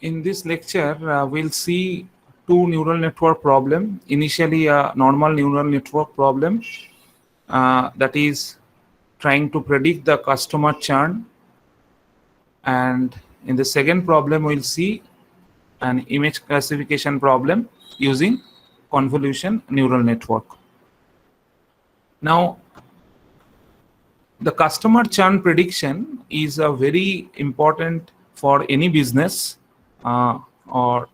in this lecture, we'll see two neural network problem. Initially, a normal neural network problem that is trying to predict the customer churn. And in the second problem, we'll see an image classification problem using convolution neural network. Now, the customer churn prediction is a very important for any business. Or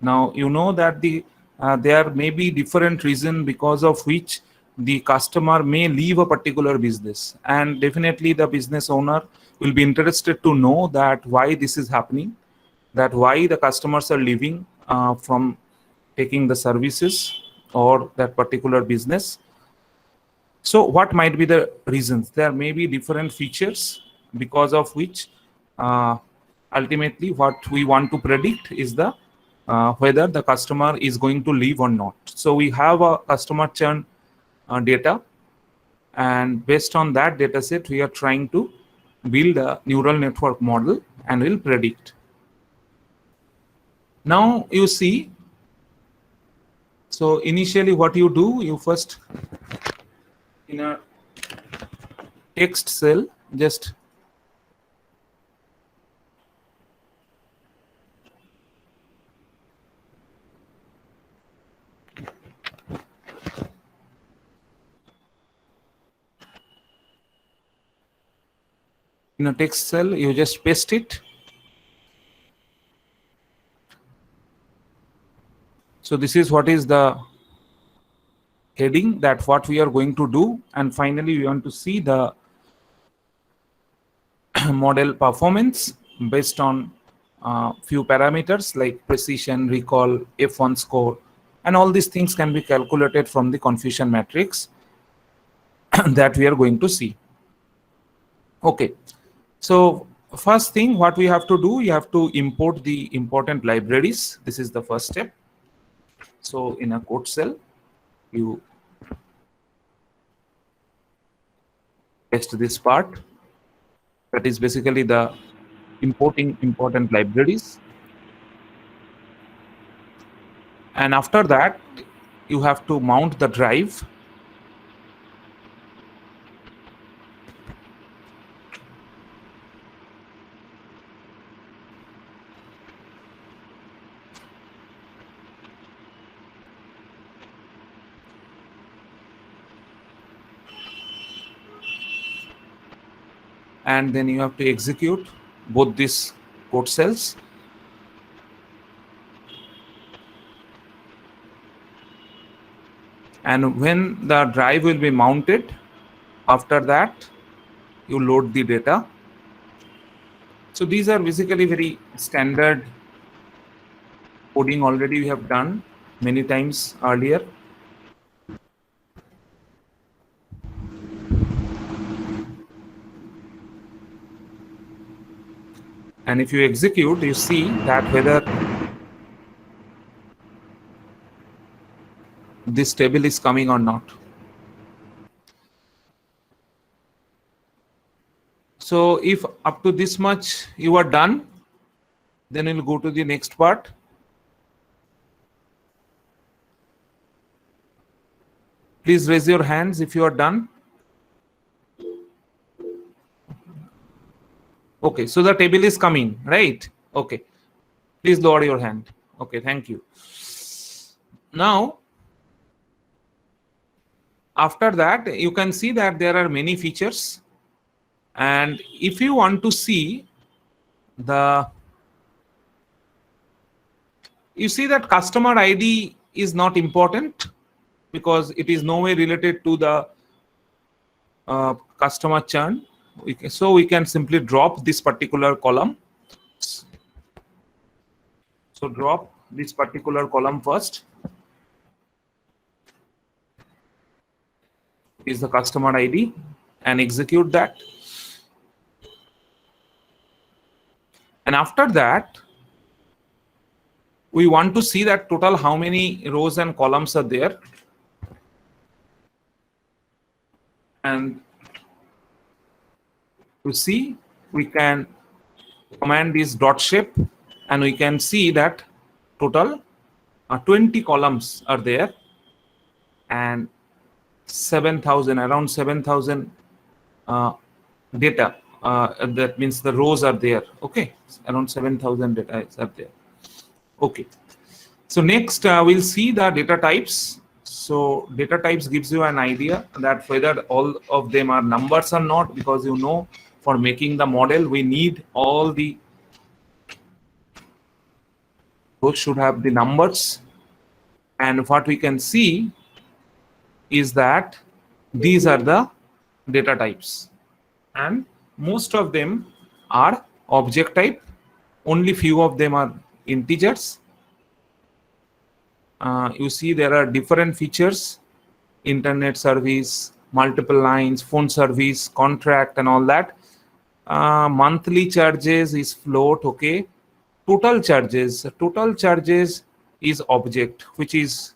now you know that there may be different reason because of which the customer may leave a particular business, and definitely the business owner will be interested to know that why this is happening, that why the customers are leaving from taking the services or that particular business. So what might be the reasons? There may be different features because of which ultimately what we want to predict is the whether the customer is going to leave or not. So we have a customer churn data, and based on that data set, we are trying to build a neural network model and will predict. Now you see, so initially what you do, you first in a text cell just in a text cell you just paste it. So this is what is the heading, that what we are going to do, and finally we want to see the model performance based on few parameters like precision, recall, F1 score, and all these things can be calculated from the confusion matrix that we are going to see. Okay, so first thing what we have to do, you have to import the important libraries. This is the first step. So in a code cell, you paste this part. That is basically the importing important libraries. And after that, you have to mount the drive. And then you have to execute both these code cells. And when the drive will be mounted, after that, you load the data. So these are basically very standard coding already we have done many times earlier. And if you execute, you see that whether this table is coming or not. So if up to this much you are done, then we'll go to the next part. Please raise your hands if you are done. Okay, so the table is coming, right? Okay, please lower your hand. Okay, thank you. Now, after that, you can see that there are many features. And if you want to see you see that customer ID is not important because it is no way related to the customer churn. So we can simply drop this particular column. So drop this particular column first. Is the customer ID, and execute that. And after that, we want to see that total how many rows and columns are there. And to see, we can command this dot shape and we can see that total 20 columns are there, and 7,000, around 7,000 data. That means the rows are there. Okay, around 7,000 data are there. Okay, so next we'll see the data types. So data types gives you an idea that whether all of them are numbers or not, because you know for making the model we need all the rows should have the numbers. And what we can see is that these are the data types, and most of them are object type. Only few of them are integers. You see there are different features: internet service, multiple lines, phone service, contract, and all that. Monthly charges is float. Okay, total charges is object, which is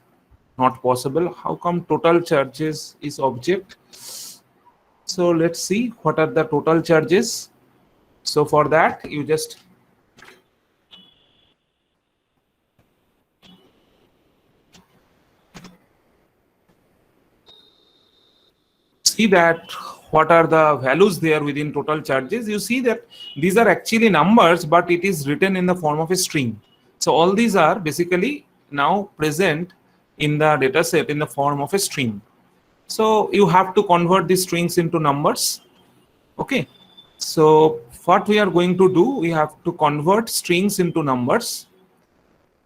not possible. How come total charges is object? So let's see what are the total charges. So for that you just see that what are the values there within total charges. You see that these are actually numbers, but it is written in the form of a string. So all these are basically now present in the data set in the form of a string. So you have to convert these strings into numbers. Okay, so what we are going to do, we have to convert strings into numbers,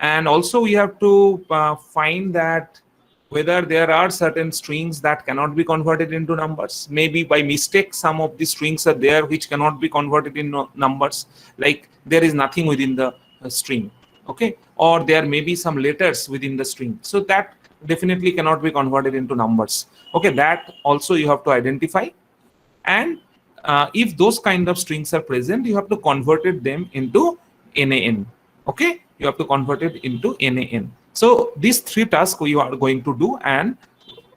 and also we have to find that whether there are certain strings that cannot be converted into numbers. Maybe by mistake some of the strings are there which cannot be converted into numbers, like there is nothing within the string. Okay, or there may be some letters within the string, so that definitely cannot be converted into numbers. Okay, that also you have to identify. And if those kind of strings are present, you have to convert them into NaN. Okay, you have to convert it into NaN. So these three tasks we are going to do, and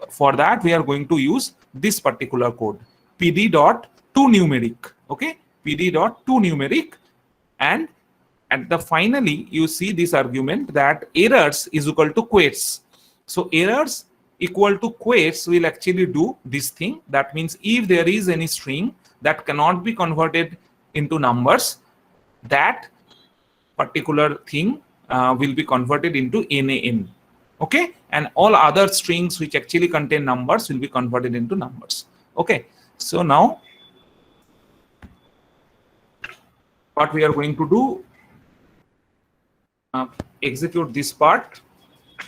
for that we are going to use this particular code, pd.toNumeric. Okay, pd.toNumeric, and at the finally you see this argument that errors is equal to quotes. So errors equal to quotes will actually do this thing. That means if there is any string that cannot be converted into numbers, that particular thing will be converted into NaN. Okay, and all other strings which actually contain numbers will be converted into numbers. Okay, so now what we are going to do, execute this part,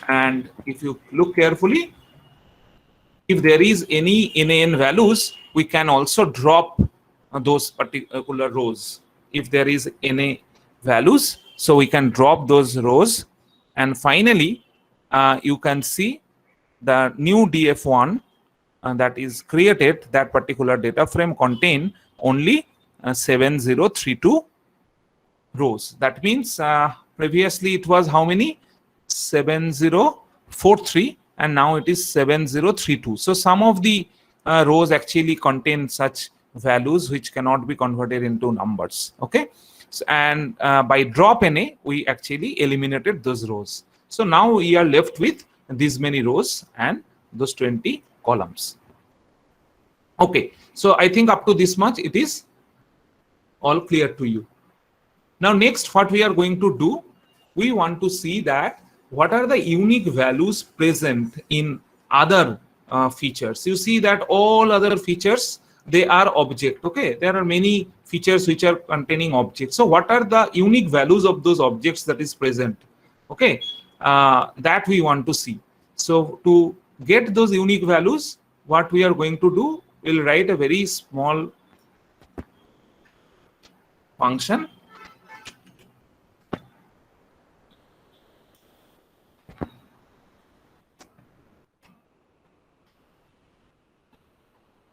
and if you look carefully, if there is any NaN values, we can also drop those particular rows. If there is NA values, so we can drop those rows, and finally you can see the new df1 that is created. That particular data frame contain only 7032 rows. That means previously it was how many? 7043, and now it is 7032. So some of the rows actually contain such values which cannot be converted into numbers. Okay, so, and by drop NA we actually eliminated those rows. So now we are left with these many rows and those 20 columns. Okay, so I think up to this much it is all clear to you. Now next what we are going to do, we want to see that what are the unique values present in other features. You see that all other features, they are object. Okay, there are many features which are containing objects. So what are the unique values of those objects that is present? Okay, that we want to see. So to get those unique values, what we are going to do, we'll write a very small function.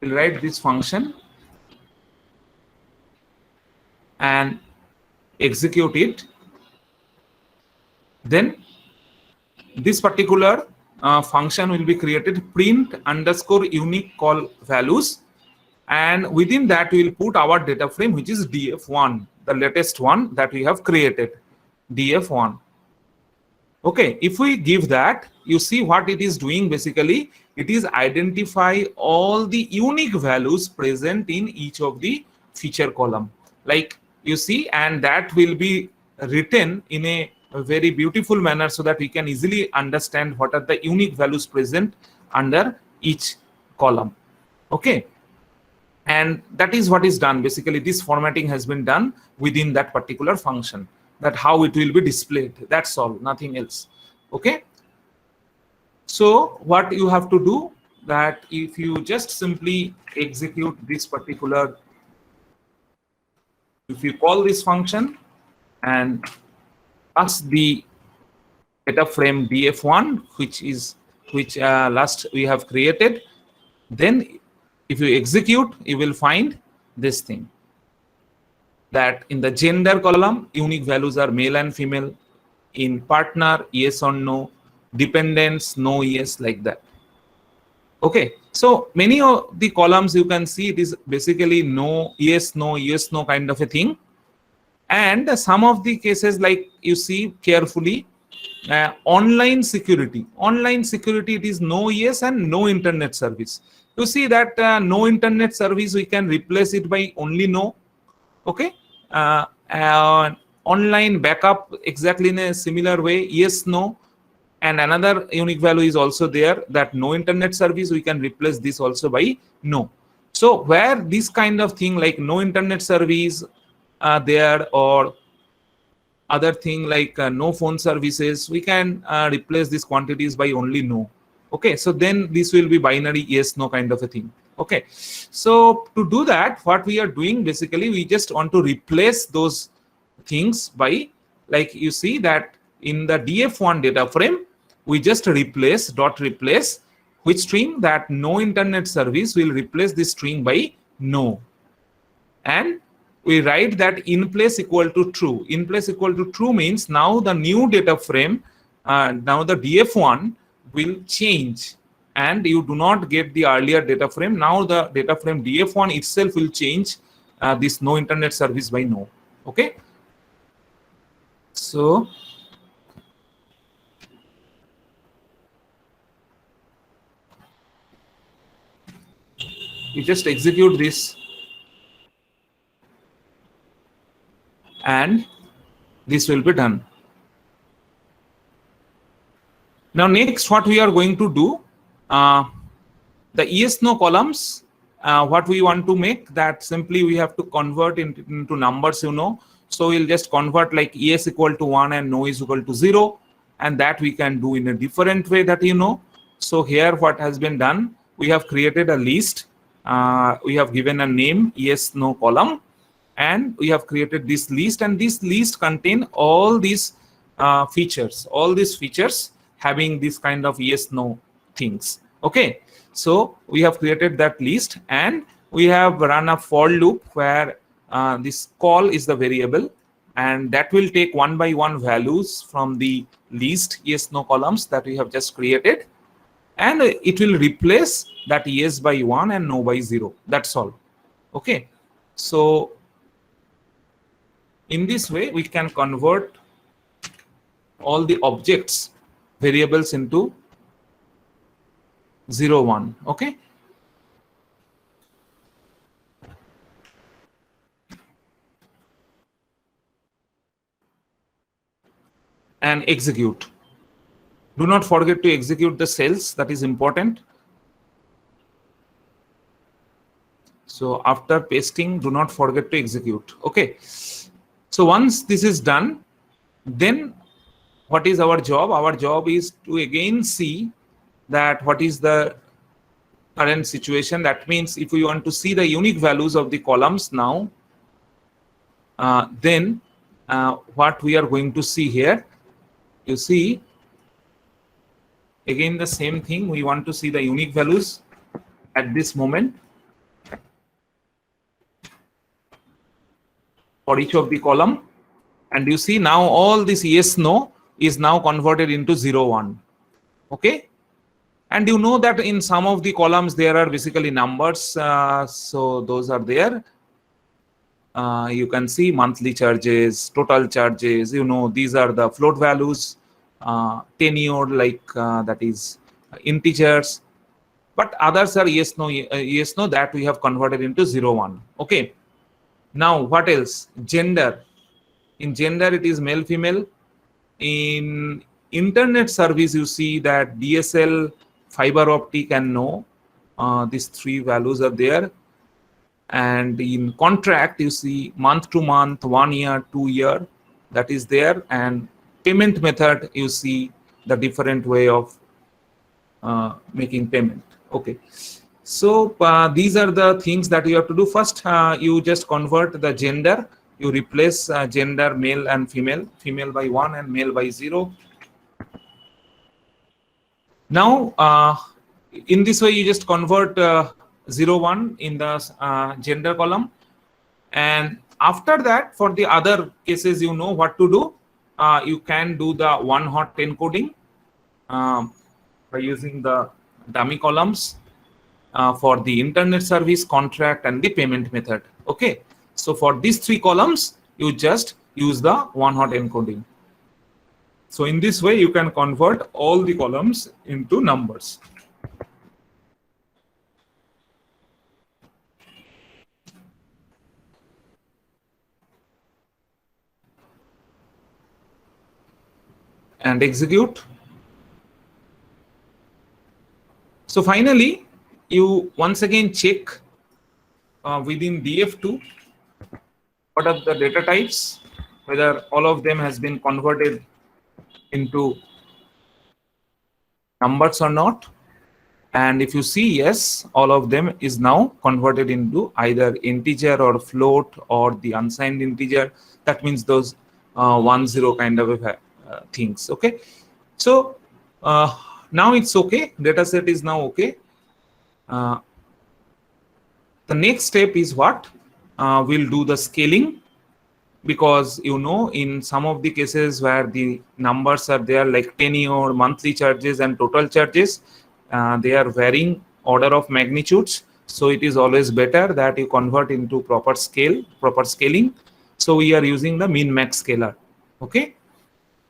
We'll write this function and execute it. Then this particular function will be created, print underscore unique call values, and within that we will put our data frame, which is df1, the latest one that we have created. df1. Okay, if we give that, you see what it is doing basically. It is identify all the unique values present in each of the feature column. Like you see, and that will be written in a very beautiful manner so that we can easily understand what are the unique values present under each column. Okay, and that is what is done. Basically, this formatting has been done within that particular function, that how it will be displayed. That's all, nothing else. Okay, so what you have to do, that if you just simply execute this particular, if you call this function and pass the data frame df1, which last we have created, then if you execute, you will find this thing, that in the gender column, unique values are male and female. In partner, yes or no. Dependents, no, yes, like that. Okay, so many of the columns you can see it is basically no, yes, no kind of a thing. And some of the cases, like you see carefully, online security, it is no, yes, and no internet service. You see that no internet service, we can replace it by only no. Okay, online backup, exactly in a similar way, yes, no. And another unique value is also there, that no internet service, we can replace this also by no. So where this kind of thing like no internet service there, or other thing like no phone services, we can replace these quantities by only no. Okay, so then this will be binary yes no kind of a thing. Okay, so to do that, what we are doing basically, we just want to replace those things by, like you see that in the df1 data frame, we just replace which string, that no internet service, will replace this string by no. And we write that in place equal to true. In place equal to true means now the new data frame, now the df1 will change, and you do not get the earlier data frame. Now the data frame df1 itself will change this no internet service by no. Okay, so you just execute this, and this will be done. Now next, what we are going to do, the yes no columns, what we want to make, that simply we have to convert into numbers, you know. So we'll just convert like yes equal to 1 and no is equal to 0, and that we can do in a different way, that you know. So here what has been done, we have created a list, we have given a name yes no column, and we have created this list, and this list contain all these features, having this kind of yes no things. Okay, so we have created that list, and we have run a for loop where this call is the variable, and that will take one by one values from the list yes no columns that we have just created, and it will replace that yes by 1 and no by 0. That's all. Okay, so in this way we can convert all the objects variables into 0 1. Okay, and execute. Do not forget to execute the cells, that is important. So after pasting, do not forget to execute. Okay, so once this is done, then what is our job? Our job is to again see that what is the current situation. That means if we want to see the unique values of the columns now, then what we are going to see here, you see again the same thing. We want to see the unique values at this moment for each of the column, and you see now all this yes no is now converted into 0 1. Okay, and you know that in some of the columns there are basically numbers, so those are there. You can see monthly charges, total charges, these are the float values, tenure, like that is integers, but others are yes, no, yes, no, that we have converted into 0, 1. Okay. Now, what else? Gender. In gender, it is male, female. In internet service, you see that DSL, fiber optic, and no. These three values are there. And in contract, you see month to month, 1 year, 2 year, that is there. And payment method, you see the different way of making payment. Okay. So these are the things that you have to do. First, you just convert the gender. You replace gender male and female, female by 1 and male by 0. Now, in this way, you just convert 0, 1 in the gender column. And after that, for the other cases, you know what to do. You can do the one-hot encoding by using the dummy columns for the internet service, contract, and the payment method. Okay. So for these three columns, you just use the one-hot encoding. So in this way, you can convert all the columns into numbers. And execute. So finally, you once again check within DF2 what are the data types, whether all of them has been converted into numbers or not. And if you see yes, all of them is now converted into either integer or float or the unsigned integer. That means those 1, 0 kind of things. Okay. So now it's okay. Data set is now okay. The next step is what? We'll do the scaling, because in some of the cases where the numbers are there, like tenure, monthly charges, and total charges, they are varying order of magnitudes. So it is always better that you convert into proper scaling. So we are using the min max scalar. Okay.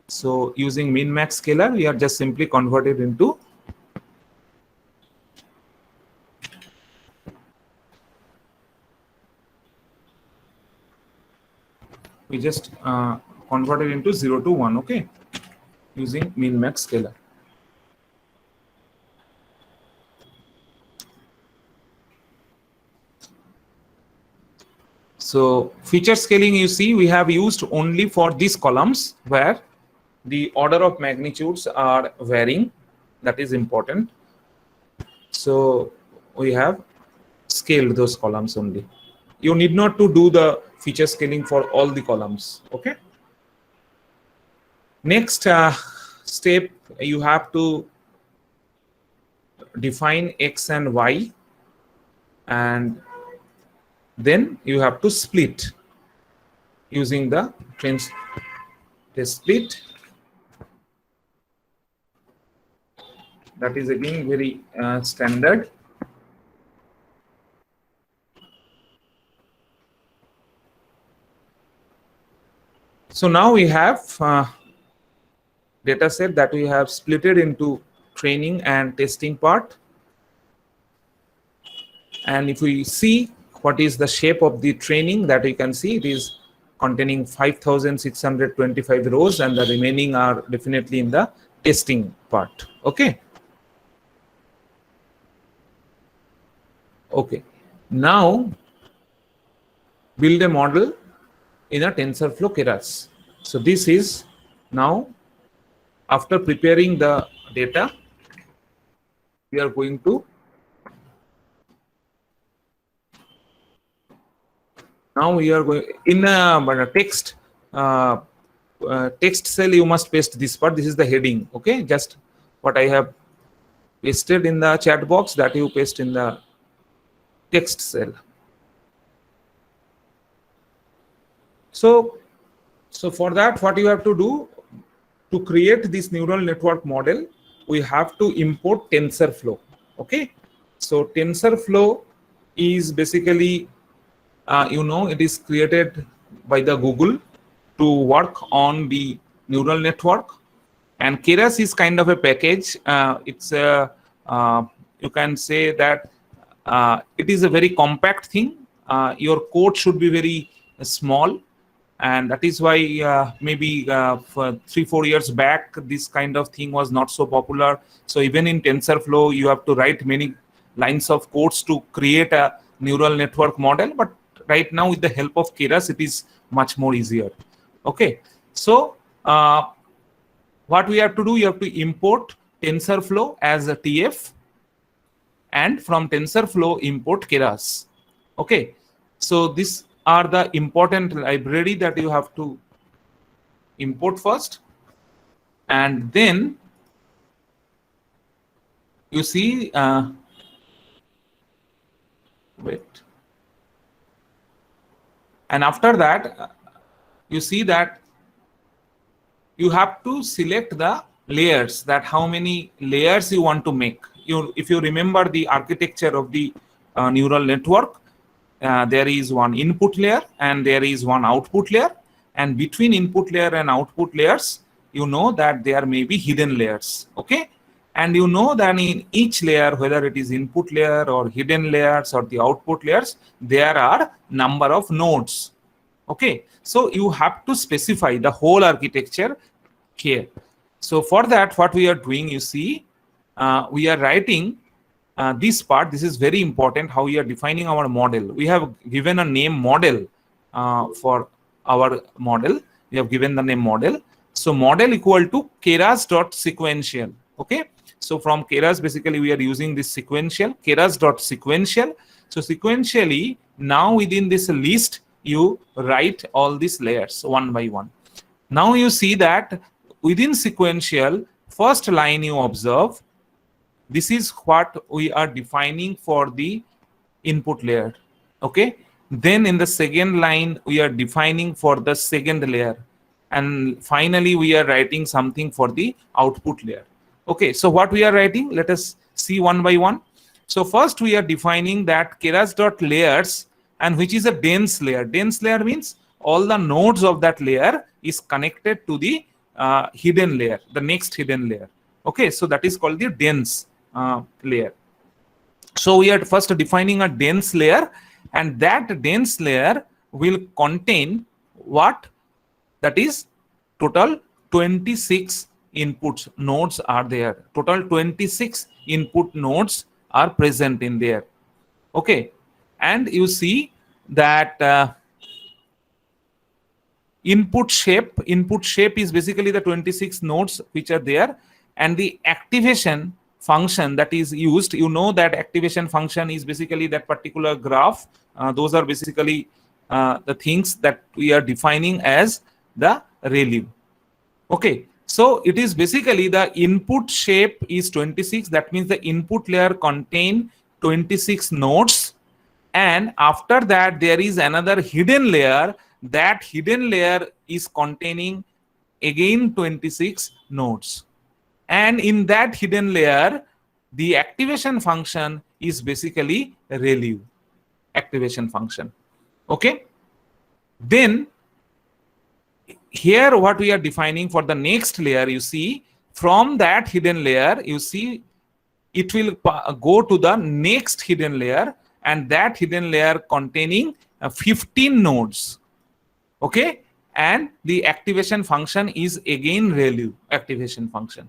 So using min max scalar, we are just simply converted into converted into 0 to 1. Okay, using min max scalar. So feature scaling, you see, we have used only for these columns where the order of magnitudes are varying. That is important. So we have scaled those columns only. You need not to do the feature scaling for all the columns. Okay. Next step, you have to define X and Y, and then you have to split using the test split. That is again very standard. So now we have data set that we have splitted into training and testing part. And if we see what is the shape of the training, that we can see it is containing 5,625 rows, and the remaining are definitely in the testing part. Okay. Okay. Now build a model in a TensorFlow Keras. So this is now, after preparing the data, we are going to in a text text cell, you must paste this part. This is the heading. Okay, just what I have pasted in the chat box, that you paste in the text cell. So for that, what you have to do to create this neural network model, we have to import TensorFlow. Okay, so TensorFlow is basically it is created by the Google to work on the neural network. And Keras is kind of a package. It's a you can say that it is a very compact thing. Your code should be very small, and that is why maybe for 3-4 years back this kind of thing was not so popular. So even in TensorFlow you have to write many lines of codes to create a neural network model, but right now with the help of Keras it is much more easier. Okay, so what we have to do, you have to import TensorFlow as a TF, and from TensorFlow import Keras. Okay, so these are the important library that you have to import first, and then you see wait, and after that you see that you have to select the layers, that how many layers you want to make. If you remember the architecture of the neural network, there is one input layer and there is one output layer, and between input layer and output layers you know that there may be hidden layers. Okay, and you know that in each layer, whether it is input layer or hidden layers or the output layers, there are number of nodes. Okay, so you have to specify the whole architecture here. So for that, what we are doing, you see, we are writing this part. This is very important, how we are defining our model. We have given a name model for our model. We have given the name model. So model equal to keras.sequential. Okay, so from Keras basically we are using this sequential, keras.sequential. So sequentially now within this list you write all these layers one by one. Now you see that within sequential, first line you observe, this is what we are defining for the input layer. Okay, then in the second line we are defining for the second layer, and finally we are writing something for the output layer. Okay, so what we are writing, let us see one by one. So first we are defining that keras.layers, and which is a dense layer. Dense layer means all the nodes of that layer is connected to the hidden layer, the next hidden layer. Okay, so that is called the dense layer. So we are first defining a dense layer, and that dense layer will contain what? That is total 26 inputs nodes are there. Total 26 input nodes are present in there. Okay, and you see that input shape is basically the 26 nodes which are there, and the activation function that is used, you know that activation function is basically that particular graph. Those are basically the things that we are defining as the ReLU. Okay, so it is basically the input shape is 26. That means the input layer contain 26 nodes, and after that there is another hidden layer. That hidden layer is containing again 26 nodes, and in that hidden layer the activation function is basically ReLU activation function. Okay, then here what we are defining for the next layer, you see, from that hidden layer, you see it will go to the next hidden layer, and that hidden layer containing 15 nodes. Okay, and the activation function is again ReLU activation function.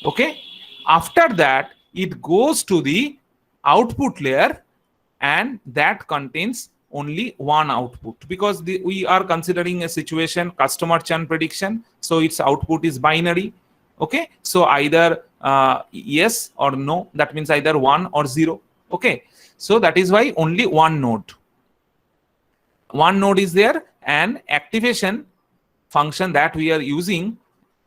Okay, after that it goes to the output layer, and that contains only one output, because we are considering a situation customer churn prediction, so its output is binary. Okay, so either yes or no, that means either 1 or 0. Okay, so that is why only one node is there, and activation function that we are using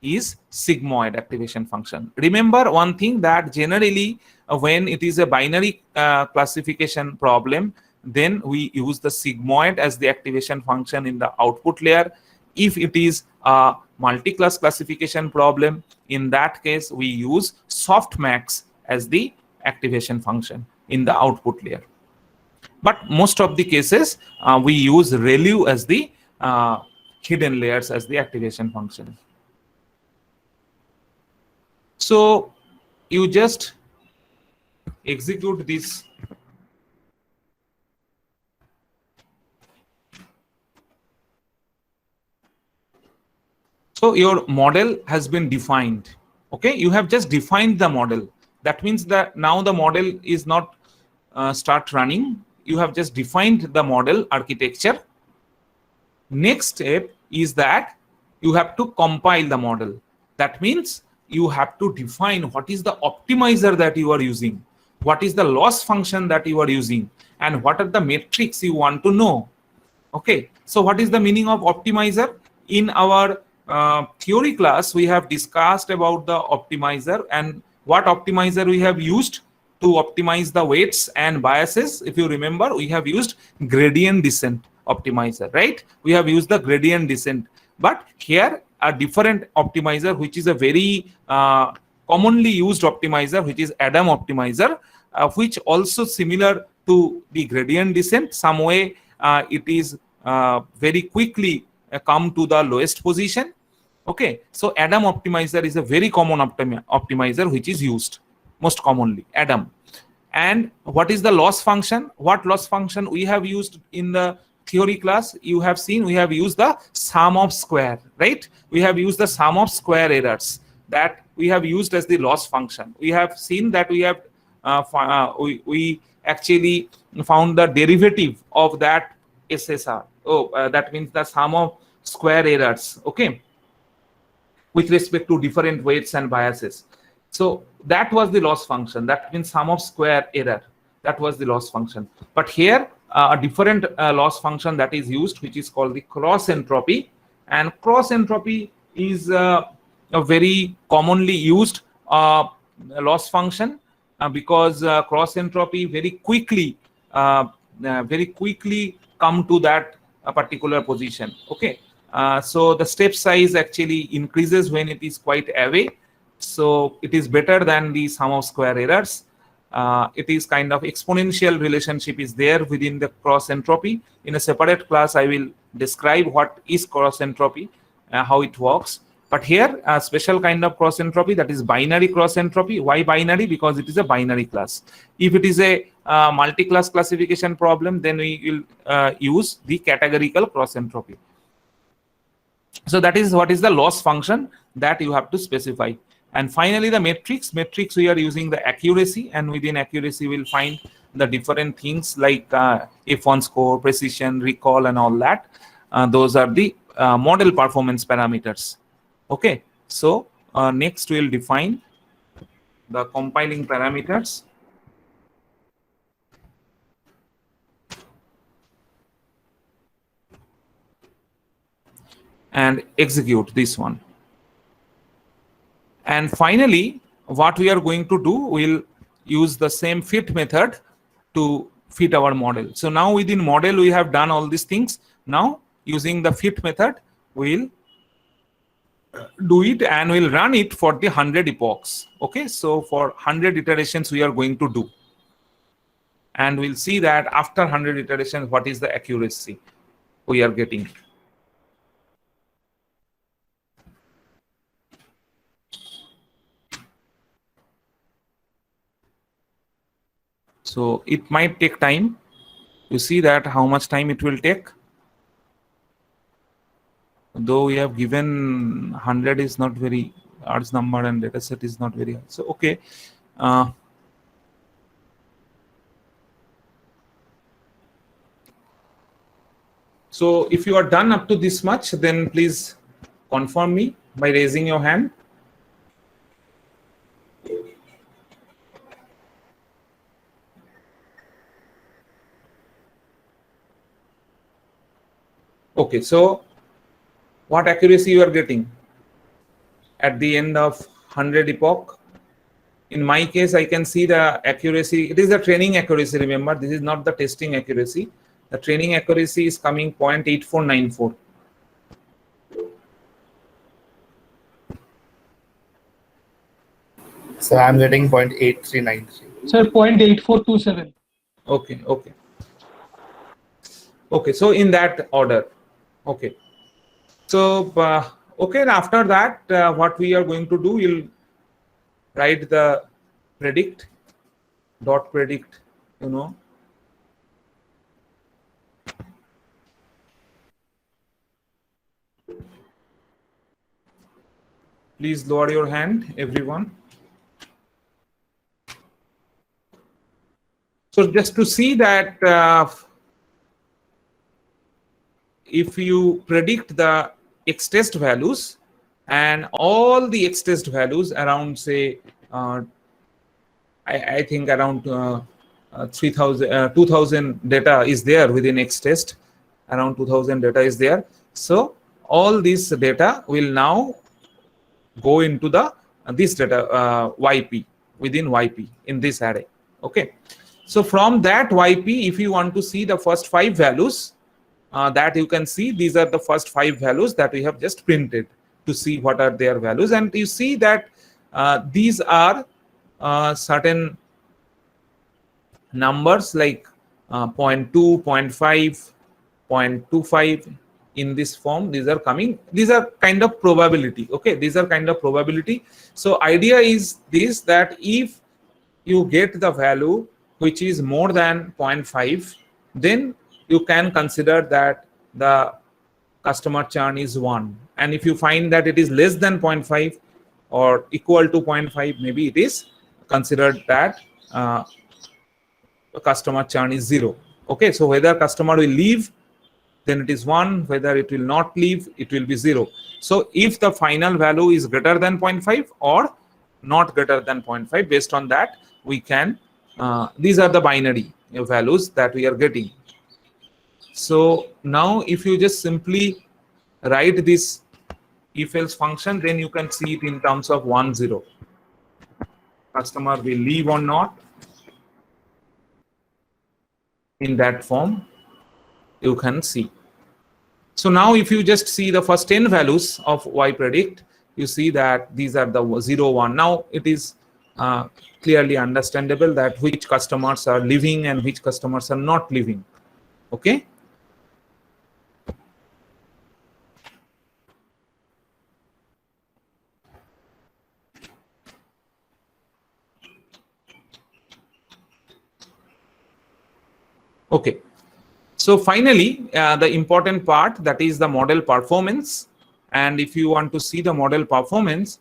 is sigmoid activation function. Remember one thing, that generally when it is a binary classification problem, then we use the sigmoid as the activation function in the output layer. If it is a multi-class classification problem, in that case we use softmax as the activation function in the output layer. but most of the cases we use ReLU as the hidden layers as the activation function. So you just execute this. So your model has been defined. Okay, you have just defined the model. That means that now the model is not start running. You have just defined the model architecture. Next step is that you have to compile the model. That means you have to define what is the optimizer that you are using, what is the loss function that you are using, and what are the metrics you want to know. Okay, so what is the meaning of optimizer? In our theory class, we have discussed about the optimizer and what optimizer we have used to optimize the weights and biases. If you remember, we have used gradient descent optimizer, right? We have used the gradient descent, but here a different optimizer, which is a very commonly used optimizer, which is Adam optimizer, which also similar to the gradient descent. Some way it is very quickly come to the lowest position. Okay, so Adam optimizer is a very common optimizer which is used most commonly, Adam. And what is the loss function? What loss function we have used in the theory class? You have seen we have used the sum of square, right? We have used the sum of square errors that we have used as the loss function. We have seen that we have we actually found the derivative of that SSR. That means the sum of square errors, okay, with respect to different weights and biases. So that was the loss function. That means sum of square error. That was the loss function. But here a different loss function that is used, which is called the cross entropy. And cross entropy is a very commonly used loss function because cross entropy very quickly come to that particular position. Okay, so the step size actually increases when it is quite away. So it is better than the sum of square errors. It is kind of exponential relationship is there within the cross entropy. In a separate class, I will describe what is cross entropy, how it works. But here, a special kind of cross entropy, that is binary cross entropy. Why binary? Because it is a binary class. If it is a multi-class classification problem, then we will use the categorical cross entropy. So that is what is the loss function that you have to specify. And finally, the metrics. Metrics, we are using the accuracy, and within accuracy, we'll find the different things like F1 score, precision, recall, and all that. Those are the model performance parameters. Okay, so next we'll define the compiling parameters. And execute this one. And finally, what we are going to do, we'll use the same fit method to fit our model. So now within model, we have done all these things. Now using the fit method, we'll do it and we'll run it for the 100 epochs. Okay, so for 100 iterations, we are going to do. And we'll see that after 100 iterations, what is the accuracy we are getting. So it might take time. You see that how much time it will take. Though we have given 100 is not very large number and data set is not very high. So okay. So if you are done up to this much, then please confirm me by raising your hand. Okay, so what accuracy you are getting at the end of 100 epoch? In my case, I can see the accuracy. It is the training accuracy. Remember, this is not the testing accuracy. The training accuracy is coming 0.8494. So I'm getting 0.8393. Sir, 0.8427. Okay, okay. Okay, so in that order. Okay. So, okay, and after that, what we are going to do, we'll write the predict, dot predict, you know. Please lower your hand, everyone. So just to see that if you predict the x test values and all the x test values around, say, I think around 2000 data is there within X test, around 2000 data is there. So all this data will now go into the this data YP, within YP in this array. Okay. So from that YP, if you want to see the first 5 values, that you can see these are the first 5 values that we have just printed to see what are their values, and you see that these are certain numbers like 0.2, 0.5, 0.25 in this form. These are coming, these are kind of probability. Okay, these are kind of probability. So idea is this, that if you get the value which is more than 0.5, then you can consider that the customer churn is 1, and if you find that it is less than 0.5 or equal to 0.5, maybe it is considered that customer churn is 0. Okay, so whether customer will leave, then it is 1, whether it will not leave, it will be 0. So if the final value is greater than 0.5 or not greater than 0.5, based on that we can these are the binary values that we are getting. So now if you just simply write this if else function, then you can see it in terms of 1 0, customer will leave or not, in that form you can see. So now if you just see the first 10 values of Y predict, you see that these are the 0, 1. Now it is clearly understandable that which customers are leaving and which customers are not leaving. Okay. Okay. So finally, the important part, that is the model performance. And if you want to see the model performance,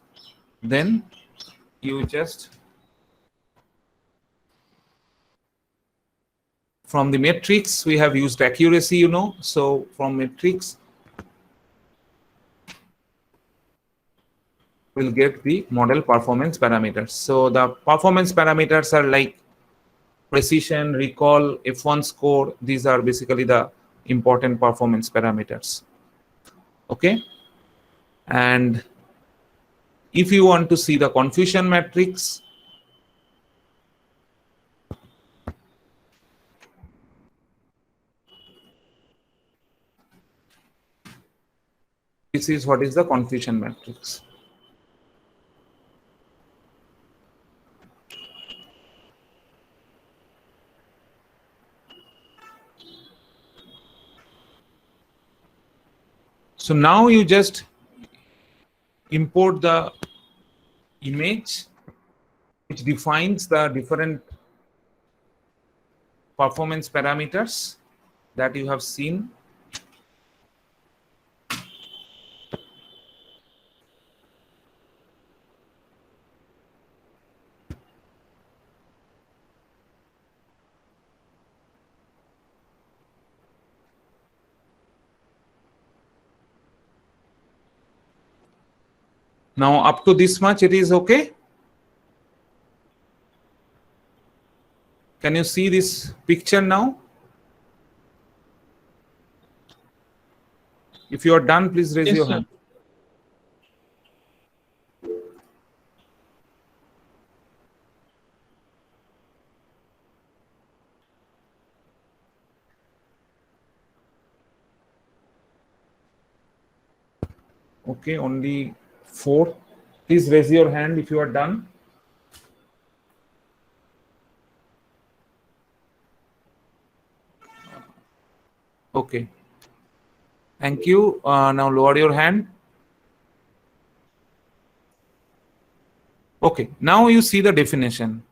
then you just, from the metrics, we have used accuracy, you know. So from metrics, we'll get the model performance parameters. So the performance parameters are like precision, recall, F1 score. These are basically the important performance parameters. Okay. And if you want to see the confusion matrix, this is what is the confusion matrix. So now you just import the image which defines the different performance parameters that you have seen. Now up to this much it is okay. Can you see this picture now? If you are done, please raise your hand. Okay, only 4. Please raise your hand if you are done. Okay. Thank you. Now lower your hand. Okay. Now you see the definition.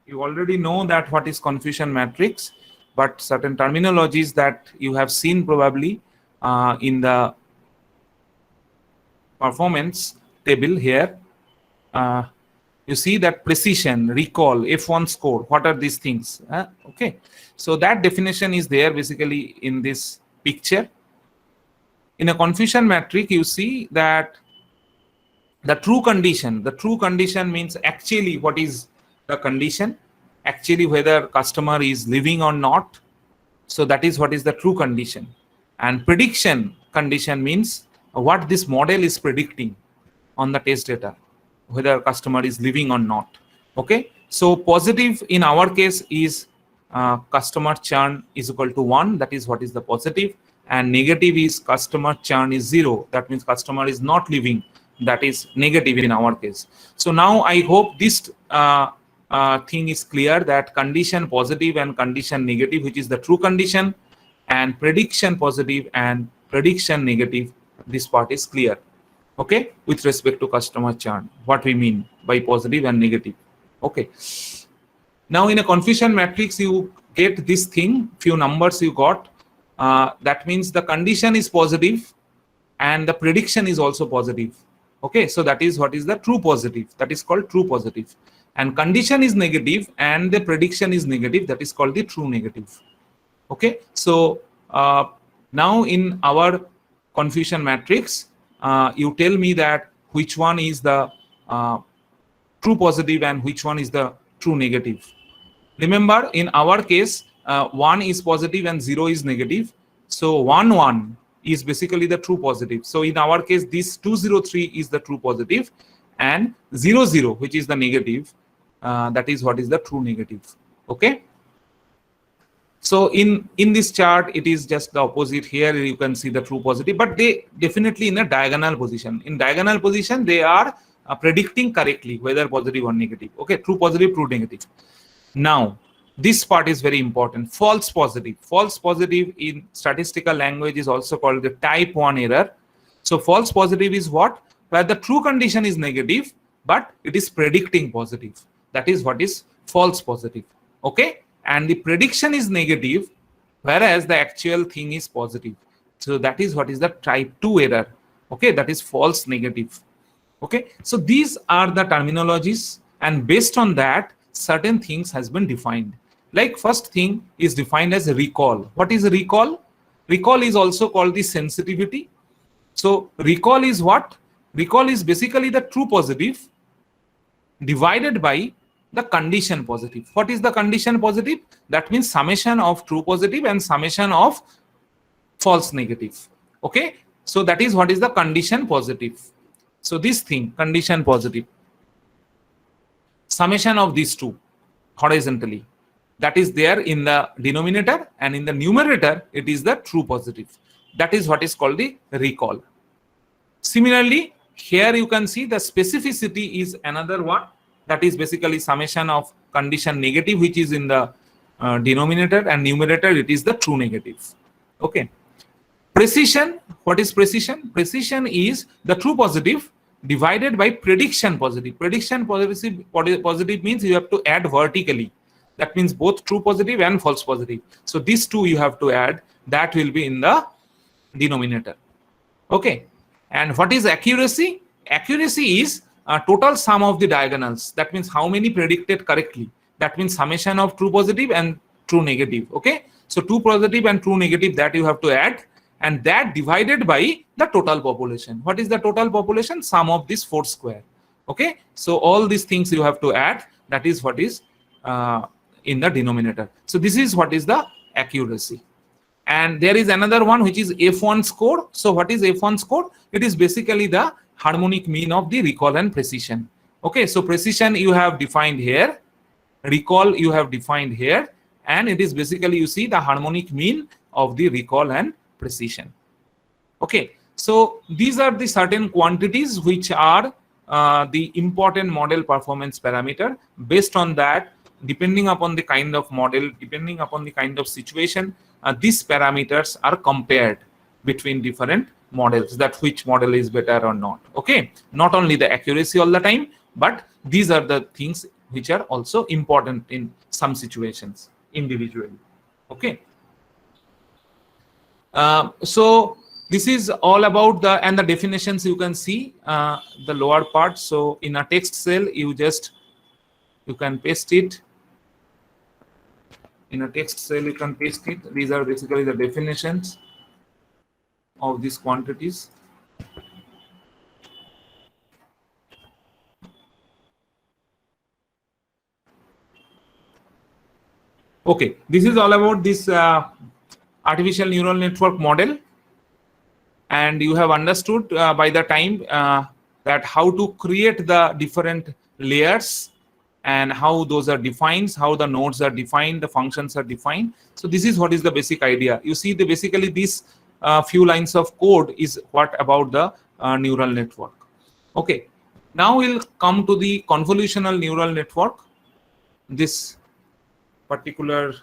You already know that what is confusion matrix, but certain terminologies that you have seen probably in the performance table here. You see that precision, recall, F1 score. What are these things? Okay. So that definition is there basically in this picture. In a confusion matrix, you see that the true condition means actually what is the condition, actually whether customer is living or not. So that is what is the true condition. And prediction condition means what this model is predicting on the test data, whether customer is living or not. Okay, so positive in our case is customer churn is equal to 1, that is what is the positive, and negative is customer churn is 0, that means customer is not living, that is negative in our case. So now I hope this thing is clear, that condition positive and condition negative, which is the true condition, and prediction positive and prediction negative, this part is clear. Okay, with respect to customer churn, what we mean by positive and negative. Okay, now in a confusion matrix you get this thing, few numbers you got, that means the condition is positive and the prediction is also positive. Okay, so that is what is the true positive, that is called true positive, and condition is negative and the prediction is negative, that is called the true negative. Okay, so now in our confusion matrix, you tell me that which one is the true positive and which one is the true negative. Remember, in our case, 1 is positive and 0 is negative. So 1, 1 is basically the true positive. So in our case, this 203 is the true positive, and 0, 0, which is the negative, that is what is the true negative. Okay. So in this chart, it is just the opposite. Here you can see the true positive, but they definitely in a diagonal position. In diagonal position, they are predicting correctly whether positive or negative. Okay, true positive, true negative. Now, this part is very important. False positive. False positive in statistical language is also called the type 1 error. So false positive is what? Where the true condition is negative, but it is predicting positive. That is what is false positive. Okay. And the prediction is negative, whereas the actual thing is positive. So that is what is the type 2 error. Okay, that is false negative. Okay, so these are the terminologies, and based on that, certain things has been defined. Like first thing is defined as recall. What is recall? Recall is also called the sensitivity. So recall is what? Recall is basically the true positive divided by the condition positive. What is the condition positive? That means summation of true positive and summation of false negative. Okay, so that is what is the condition positive. So this thing, condition positive, summation of these two horizontally, that is there in the denominator, and in the numerator it is the true positive. That is what is called the recall. Similarly, here you can see the specificity is another one. That is basically summation of condition negative, which is in the denominator, and numerator it is the true negative. Okay. Precision. What is precision? Precision is the true positive divided by prediction positive. Prediction positive means you have to add vertically. That means both true positive and false positive. So these two you have to add. That will be in the denominator. Okay. And what is accuracy? Accuracy is total sum of the diagonals. That means how many predicted correctly. That means summation of true positive and true negative. Okay, so true positive and true negative, that you have to add, and that divided by the total population. What is the total population? Sum of this 4 square. Okay, so all these things you have to add. That is what is in the denominator. So this is what is the accuracy. And there is another one which is F1 score. So what is F1 score? It is basically the harmonic mean of the recall and precision. Okay, so precision you have defined here, recall you have defined here, and it is basically, you see, the harmonic mean of the recall and precision. Okay, so these are the certain quantities which are the important model performance parameter. Based on that, depending upon the kind of model, depending upon the kind of situation, these parameters are compared between different models, that which model is better or not. Okay, not only the accuracy all the time, but these are the things which are also important in some situations individually. Okay. So this is all about the definitions. You can see the lower part. So in a text cell, you can paste it. In a text cell, you can paste it. These are basically the definitions of these quantities. Okay, this is all about this artificial neural network model, and you have understood by the time that how to create the different layers and how those are defined, how the nodes are defined, the functions are defined. So this is what is the basic idea. You see, basically this few lines of code is what about the neural network. Okay, now we'll come to the convolutional neural network. This particular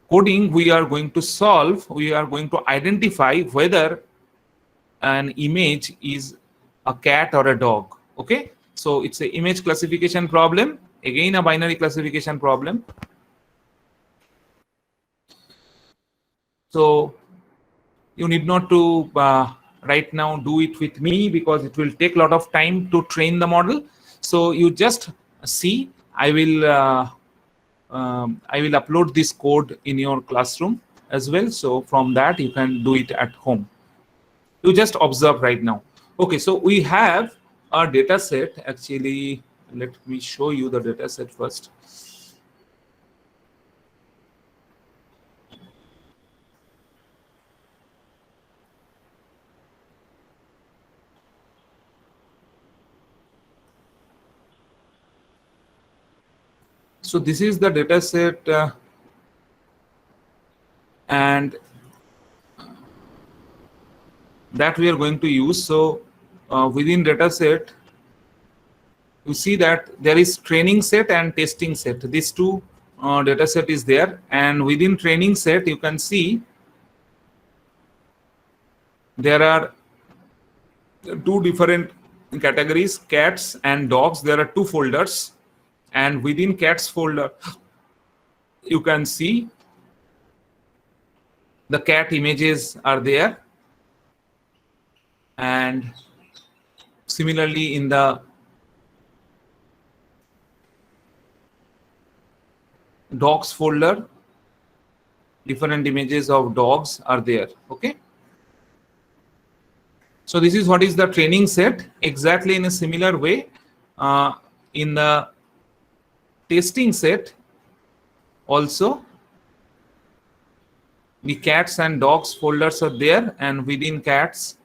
coding we are going to solve, we are going to identify whether an image is a cat or a dog. Okay, so it's an image classification problem, again a binary classification problem. So you need not to right now do it with me because it will take a lot of time to train the model. So you just see, I will upload this code in your classroom as well. So from that you can do it at home. You just observe right now. Okay, so we have a data set. Actually, let me show you the data set first. So this is the data set and that we are going to use. So within data set, you see that there is training set and testing set. These two data set is there, and within training set you can see there are two different categories, cats and dogs. There are two folders, and within cats folder you can see the cat images are there, and similarly in the dogs folder different images of dogs are there. Okay, so this is what is the training set. Exactly in a similar way, in the testing set also the cats and dogs folders are there, and within cats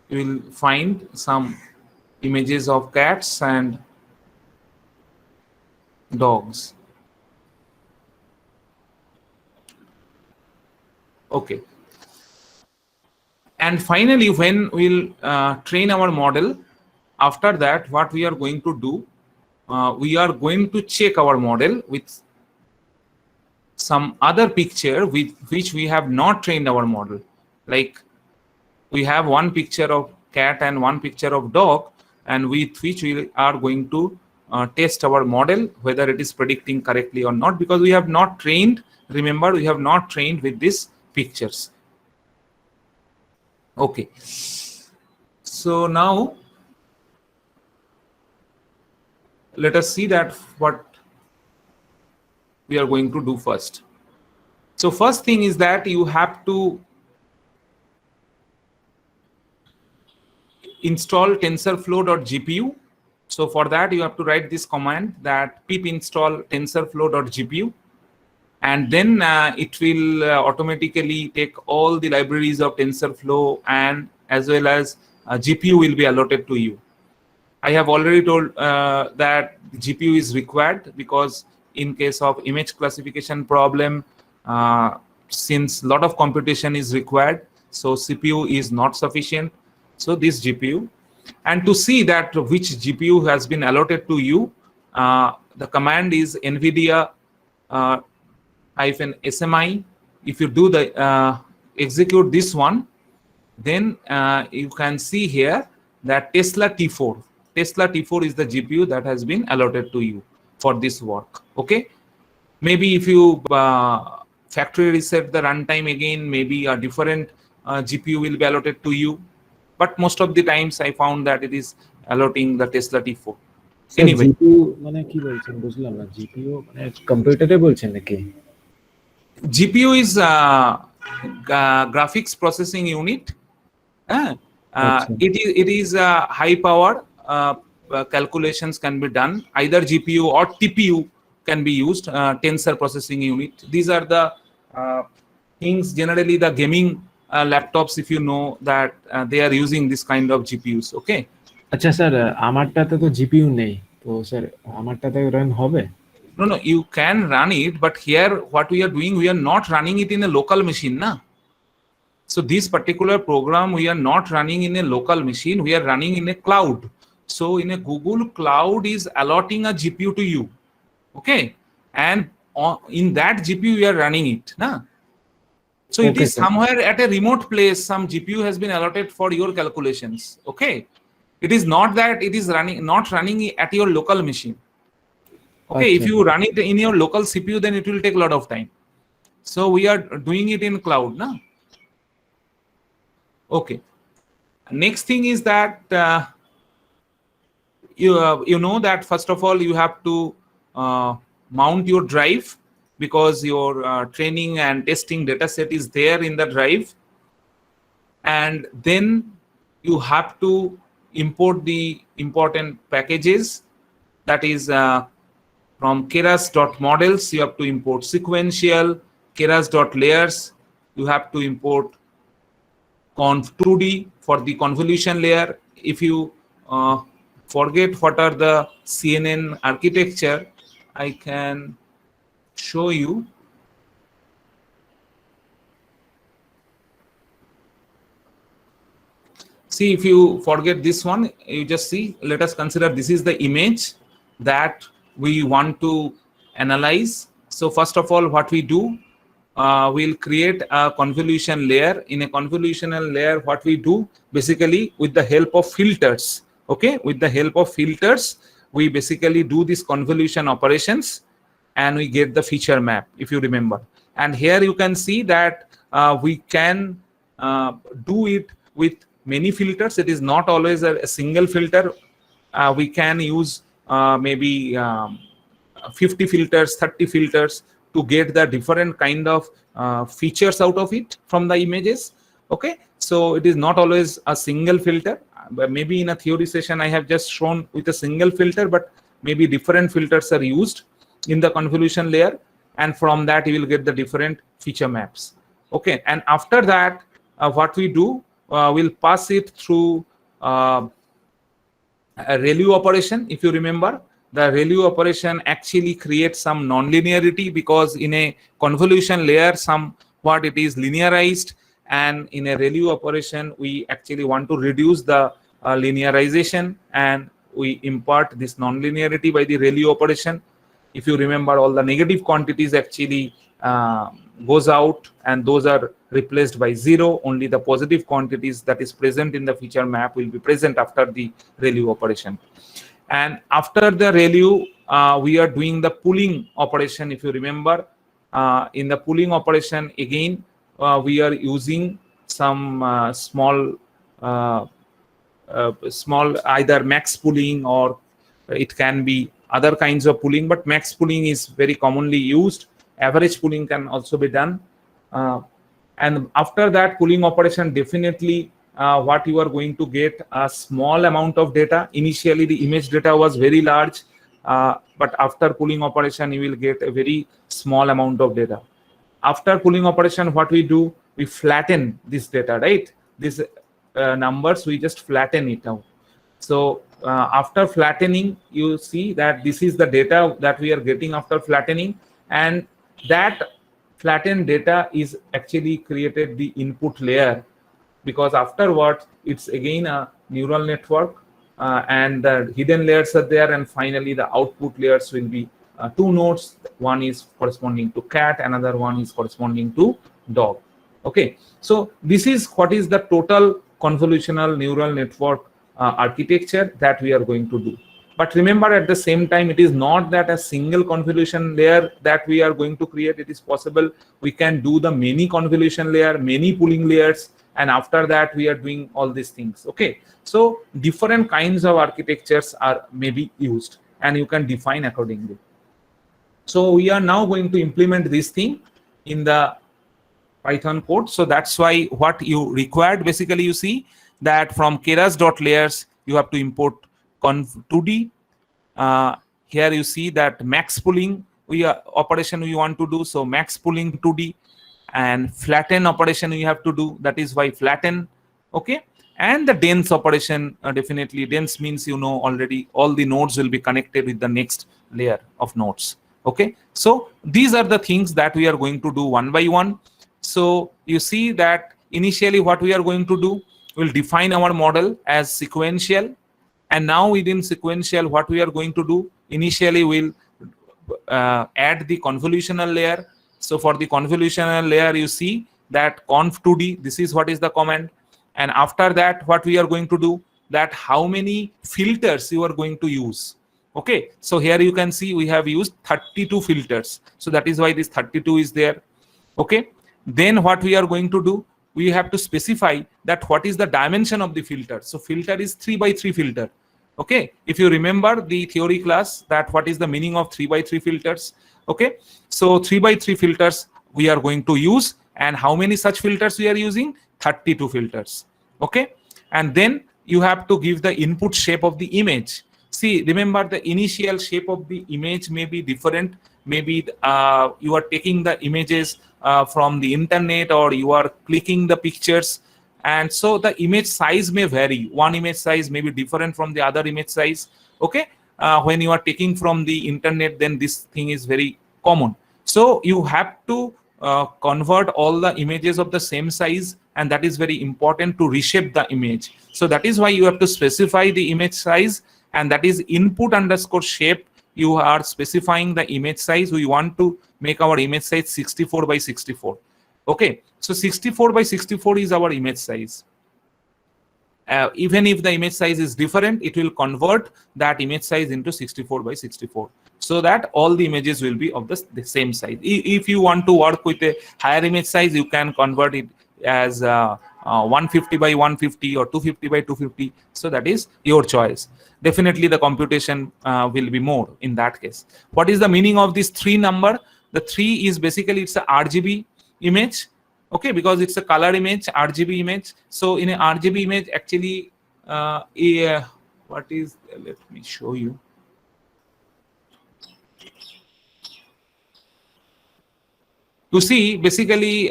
you will find some images of cats and dogs. Okay, and finally when we'll train our model, after that what we are going to do, we are going to check our model with some other picture with which we have not trained our model. Like we have one picture of cat and one picture of dog, and with which we are going to test our model whether it is predicting correctly or not, because we have not trained, remember, we have not trained with these pictures. Okay, so now let us see that what we are going to do first. So first thing is that you have to install tensorflow.gpu. So for that you have to write this command, that pip install tensorflow.gpu, and then it will automatically take all the libraries of TensorFlow, and as well as GPU will be allotted to you. I have already told that GPU is required because in case of image classification problem, since a lot of computation is required, so CPU is not sufficient. So this GPU, and to see that which GPU has been allotted to you, The command is NVIDIA -SMI. If you do the execute this one, then you can see here that Tesla T4. Tesla T4 is the GPU that has been allotted to you for this work. Okay. Maybe if you factory reset the runtime again, maybe a different GPU will be allotted to you. But most of the times I found that it is allotting the Tesla T4. Anyway, GPU মানে কি বলছেন বুঝলাম না, GPU মানে কম্পিউটারে বলছেন নাকি? GPU is graphics processing unit. It is high power calculations can be done. Either GPU or TPU can be used. Tensor processing unit. These are the things generally the gaming laptops, if you know that they are using this kind of GPUs. Okay. আচ্ছা sir, আমারটাতে তো GPU নেই, তো sir আমারটাতে run হবে? No, you can run it, but here what we are doing, we are not running it in a local machine, na. So this particular program we are not running in a local machine, we are running in a cloud. So in a Google Cloud is allotting a GPU to you, okay, and in that GPU we are running it, na. So it is somewhere at a remote place, some GPU has been allotted for your calculations, okay. It is not that it is not running at your local machine. Okay, if you run it in your local CPU, then it will take a lot of time. So we are doing it in cloud, na. Okay. Next thing is that you know that first of all you have to mount your drive, because your training and testing data set is there in the drive, and then you have to import the important packages. That is from keras.models you have to import sequential, keras.layers you have to import conv2d for the convolution layer. If you forget what are the CNN architecture, I can show you. See, if you forget this one, you just see, let us consider this is the image that we want to analyze. So first of all, what we do, we'll create a convolution layer. In a convolutional layer, what we do basically with the help of filters, okay, with the help of filters, we basically do this convolution operations and we get the feature map, if you remember. And here you can see that we can do it with many filters. It is not always a single filter. We can use maybe 50 filters, 30 filters to get the different kind of features out of it from the images. Okay, so it is not always a single filter. But maybe in a theory session I have just shown with a single filter, but maybe different filters are used in the convolution layer, and from that you will get the different feature maps. Okay, and after that what we do, we'll pass it through a ReLU operation. If you remember, the ReLU operation actually creates some non-linearity, because in a convolution layer somewhat it is linearized, and in a ReLU operation we actually want to reduce the linearization, and we impart this non-linearity by the ReLU operation. If you remember, all the negative quantities actually goes out, and those are replaced by 0. Only the positive quantities that is present in the feature map will be present after the ReLU operation. And after the ReLU, we are doing the pooling operation. If you remember, in the pooling operation again, we are using some small either max pooling, or it can be other kinds of pooling, but max pooling is very commonly used. Average pooling can also be done. And after that pooling operation, definitely what you are going to get a small amount of data. Initially the image data was very large, but after pooling operation you will get a very small amount of data. After pooling operation, what we do, we flatten this data, right? These numbers, we just flatten it out. So after flattening, you see that this is the data that we are getting after flattening, and that flattened data is actually created the input layer, because afterwards it's again a neural network and the hidden layers are there, and finally the output layers will be two nodes. One is corresponding to cat, another one is corresponding to dog. Okay, so this is what is the total convolutional neural network architecture that we are going to do. But remember, at the same time, it is not that a single convolution layer that we are going to create. It is possible we can do the many convolution layer, many pooling layers, and after that we are doing all these things. Okay, so different kinds of architectures are maybe used, and you can define accordingly. So we are now going to implement this thing in the Python code. So that's why what you required, basically, you see that from keras.layers you have to import conv2d. Here you see that max pooling operation we want to do, so max pooling 2d, and flatten operation we have to do, that is why flatten. Okay, and the dense operation, definitely dense means you know already all the nodes will be connected with the next layer of nodes. Okay, so these are the things that we are going to do one by one. So you see that initially what we are going to do, we'll define our model as sequential, and now within sequential what we are going to do, initially we'll add the convolutional layer. So for the convolutional layer, you see that conv2d, this is what is the command, and after that what we are going to do, that how many filters you are going to use. Okay, so here you can see we have used 32 filters, so that is why this 32 is there. Okay, then what we are going to do, we have to specify that what is the dimension of the filter. So filter is 3x3 filter. Okay, if you remember the theory class, that what is the meaning of 3x3 filters. Okay, so 3x3 filters we are going to use, and how many such filters we are using? 32 filters. Okay, and then you have to give the input shape of the image. See, remember, the initial shape of the image may be different. Maybe you are taking the images from the internet, or you are clicking the pictures, and so the image size may vary. One image size may be different from the other image size. Okay, when you are taking from the internet, then this thing is very common. So you have to convert all the images of the same size, and that is very important to reshape the image. So that is why you have to specify the image size, and that is input underscore shape. You are specifying the image size. We want to make our image size 64 by 64. Okay, so 64 by 64 is our image size. Even if the image size is different, it will convert that image size into 64 by 64, so that all the images will be of the same size. If you want to work with a higher image size, you can convert it as 150 by 150 or 250 by 250. So that is your choice. Definitely the computation will be more in that case. What is the meaning of this 3 number? The 3 is basically, it's a RGB image. Okay, because it's a color image, RGB image. So in a RGB image, actually, what is, let me show you. You see, basically,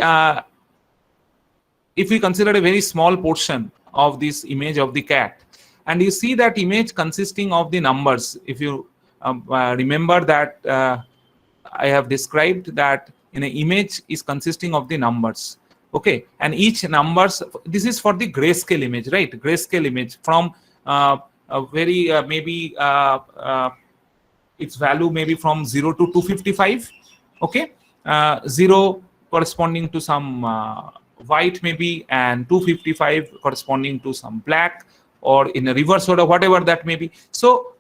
if we consider a very small portion of this image of the cat, and you see that image consisting of the numbers. If you remember that I have described that in an image is consisting of the numbers. Okay, and each numbers, this is for the grayscale image, right? Grayscale image from a very maybe its value maybe from 0 to 255. Okay, 0 corresponding to some white maybe, and 255 corresponding to some black, or in a reverse order, whatever that may be. So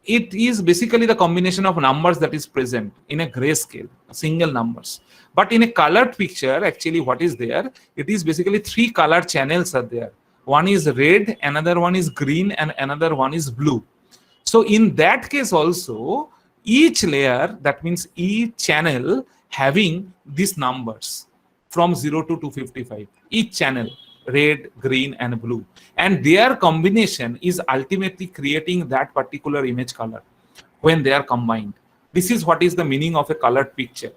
it is basically the combination of numbers that is present in a grayscale, single numbers. But in a colored picture, actually what is there, it is basically 3 color channels are there. One is red, another one is green, and another one is blue. So in that case also, each layer, that means each channel having these numbers from 0 to 255, each channel, red, green, and blue, and their combination is ultimately creating that particular image color when they are combined. This is what is the meaning of a colored picture.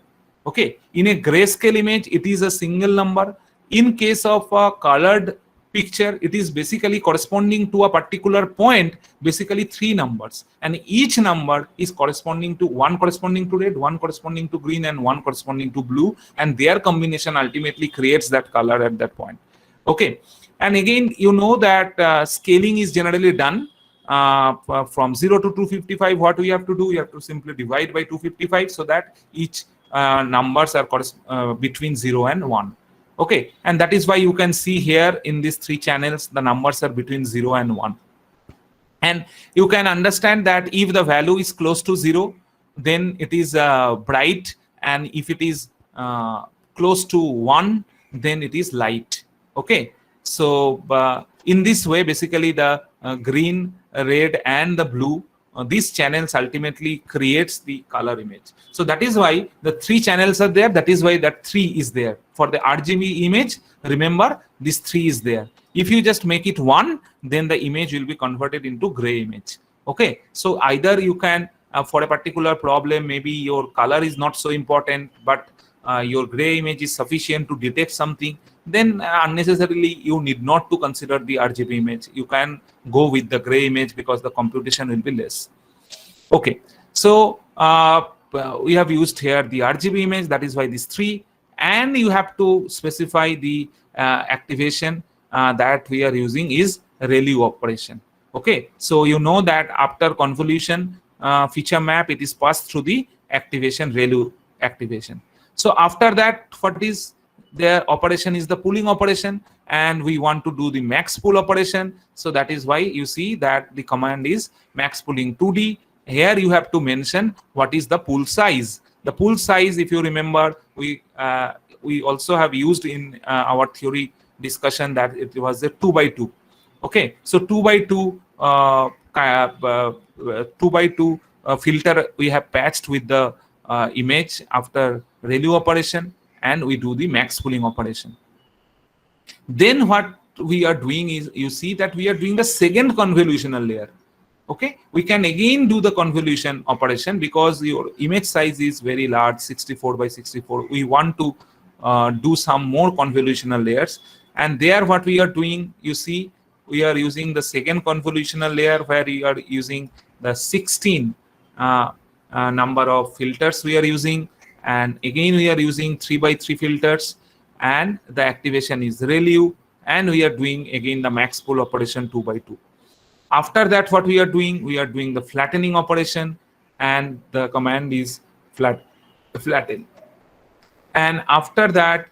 Okay, in a grayscale image, it is a single number. In case of a colored picture, it is basically corresponding to a particular point, basically 3 numbers, and each number is corresponding to, one corresponding to red, one corresponding to green, and one corresponding to blue, and their combination ultimately creates that color at that point. Okay, and again, you know that scaling is generally done from 0 to 255, what we have to do? We have to simply divide by 255 so that each numbers are between 0 and 1. Okay, and that is why you can see here in these three channels the numbers are between 0 and 1. And you can understand that if the value is close to 0, then it is bright, and if it is close to 1, then it is light. Okay, so in this way, basically the green, red and the blue, these channels ultimately creates the color image. So that is why the three channels are there. That is why that 3 is there. For the RGB image, remember this 3 is there. If you just make it 1, then the image will be converted into gray image. Okay, so either you can for a particular problem, maybe your color is not so important, but your gray image is sufficient to detect something, then unnecessarily you need not to consider the RGB image. You can go with the gray image because the computation will be less. Okay, so we have used here the RGB image, that is why this 3, and you have to specify the activation that we are using is ReLU operation. Okay, so you know that after convolution feature map, it is passed through the activation, ReLU activation. So after that, what is their operation is the pooling operation, and we want to do the max pool operation. So that is why you see that the command is max pooling 2D. Here you have to mention what is the pool size. The pool size, if you remember, we also have used in our theory discussion that it was a 2 by 2. Okay, so 2 by 2 filter we have patched with the image after ReLU operation, and we do the max pooling operation. Then what we are doing is, you see that we are doing the second convolutional layer. Okay, we can again do the convolution operation because your image size is very large, 64 by 64. We want to do some more convolutional layers, and there what we are doing, you see, we are using the second convolutional layer where we are using the 16 number of filters we are using, and again we are using 3 by 3 filters, and the activation is ReLU, and we are doing again the max pool operation 2 by 2. After that, what we are doing the flattening operation, and the command is flatten. And after that,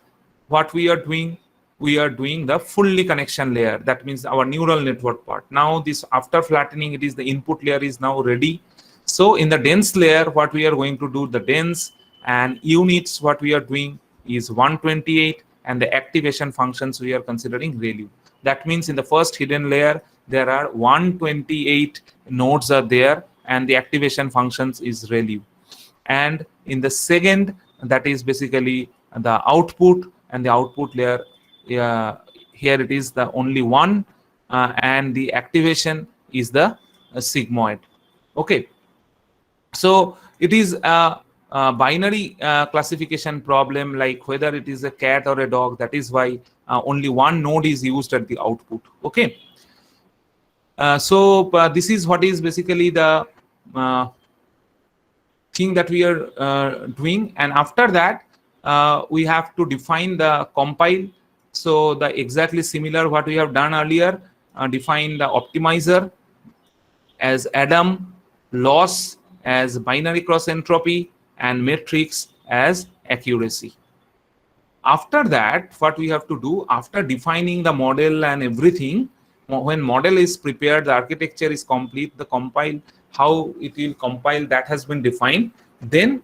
what we are doing the fully connection layer. That means our neural network part. Now this, after flattening, it is the input layer is now ready. So in the dense layer, what we are going to do, the dense and units, what we are doing is 128, and the activation functions we are considering ReLU. That means in the first hidden layer, there are 128 nodes are there, and the activation functions is ReLU. And in the second, that is basically the output, and the output layer, here it is the only one, and the activation is the sigmoid. Okay, so it is a binary classification problem, like whether it is a cat or a dog. That is why only one node is used at the output. Okay, so this is what is basically the thing that we are doing. And after that, we have to define the compile. So the exactly similar what we have done earlier, define the optimizer as Adam, loss as binary cross entropy, and matrix as accuracy. After that, what we have to do, after defining the model and everything, when model is prepared, the architecture is complete, the compile, how it will compile, that has been defined, then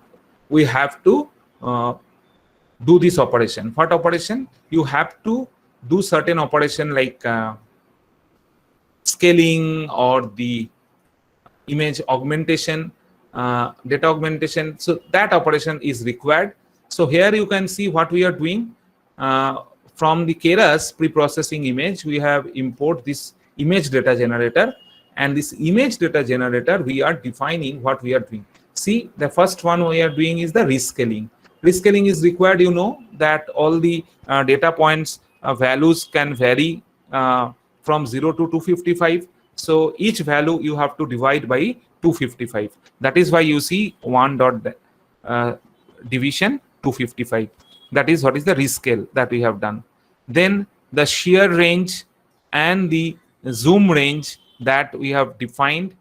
we have to do this operation. What operation? You have to do certain operation like scaling or the image augmentation, data augmentation. So that operation is required. So here you can see what we are doing. From the Keras pre-processing image, we have import this image data generator, and this image data generator, we are defining what we are doing. See, the first one we are doing is the rescaling. Rescaling is required, you know, that all the data points values can vary from 0 to 255. So each value you have to divide by 255. That is why you see 1 dot division 255. That is what is the rescale that we have done. Then the shear range and the zoom range that we have defined,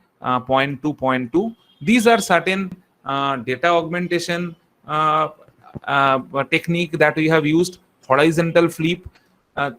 point 2.2. These are certain data augmentation technique that we have used. Horizontal flip.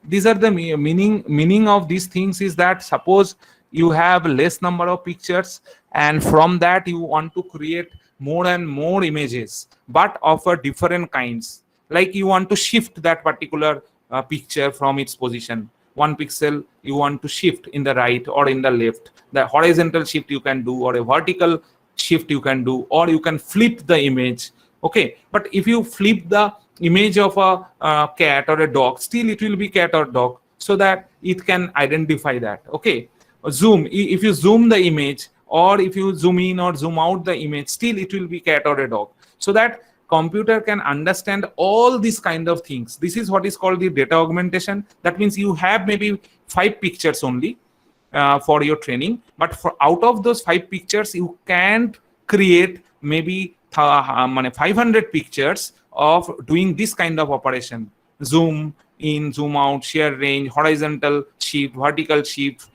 These are the meaning of these things is that suppose you have less number of pictures, and from that you want to create more and more images, but of a different kinds. Like you want to shift that particular picture from its position. One pixel you want to shift in the right or in the left. The horizontal shift you can do, or a vertical shift you can do, or you can flip the image. Okay, but if you flip the image of a cat or a dog, still it will be cat or dog, so that it can identify that. Okay, if you zoom the image, or if you zoom in or zoom out the image, still it will be cat or a dog, so that computer can understand all these kind of things. This is what is called the data augmentation. That means you have maybe 5 pictures only for your training, but for out of those 5 pictures you can't create maybe 500 pictures of doing this kind of operation: zoom in, zoom out, share range, horizontal shift, vertical shift,